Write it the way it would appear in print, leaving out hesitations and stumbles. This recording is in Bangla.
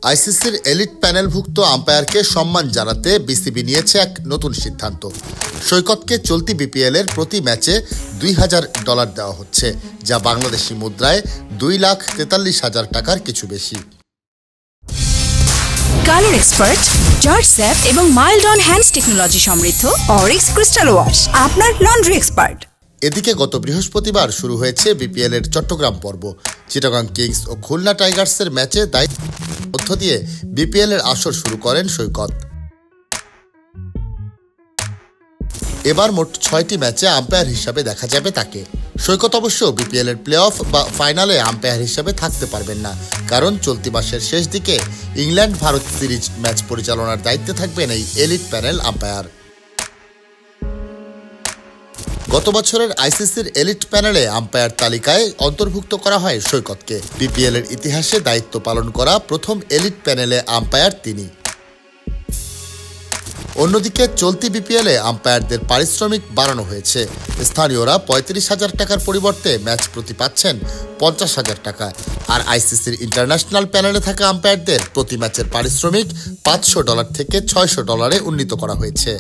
আইসিসির এলিট প্যানেলভুক্ত আম্পায়ারকে সম্মান জানাতে বিসিবি নিয়েছে এক নতুন সিদ্ধান্ত। সৈকতকে চলতি বিপিএলের প্রতি ম্যাচে $2,000 দেওয়া হচ্ছে, যা বাংলাদেশি মুদ্রায় 2,43,000 টাকার কিছু বেশি। কালার এক্সপার্ট, জর্জ স্যাপ এবং মাইল্ড অন হ্যান্ডস টেকনোলজি সমৃদ্ধ অরিক্স ক্রিস্টাল ওয়াশ, আপনার লন্ড্রি এক্সপার্ট। এদিকে গত বৃহস্পতিবার শুরু হয়েছে বিপিএলের চট্টগ্রাম পর্ব। চিটাগাং কিংস ও খুলনা টাইগার্সের ম্যাচে দায়িত্বের মধ্য দিয়ে বিপিএলের আসর শুরু করেন সৈকত। এবার মোট 6টি ম্যাচে আম্পায়ার হিসাবে দেখা যাবে তাকে। সৈকত অবশ্য বিপিএলের প্লে অফ বা ফাইনালে আম্পায়ার হিসাবে থাকতে পারবেন না, কারণ চলতি মাসের শেষ দিকে ইংল্যান্ড ভারত সিরিজ ম্যাচ পরিচালনার দায়িত্বে থাকবেন এই এলিট প্যানেল আম্পায়ার। গত বছরের আইসিসির এলিট প্যানেলে আম্পায়ার তালিকায় অন্তর্ভুক্ত করা হয় সৈকতকে। বিপিএলের ইতিহাসে দায়িত্ব পালন করা প্রথম এলিট প্যানেলে আম্পায়ার তিনি। অন্যদিকে চলতি বিপিএলে আম্পায়ারদের পারিশ্রমিক বাড়ানো হয়েছে। স্থানীয়রা 35,000 টাকার পরিবর্তে ম্যাচ প্রতি পাচ্ছেন 50,000 টাকা, আর আইসিসির ইন্টারন্যাশনাল প্যানেলে থাকা আম্পায়ারদের প্রতি ম্যাচের পারিশ্রমিক $500 থেকে $600 উন্নীত করা হয়েছে।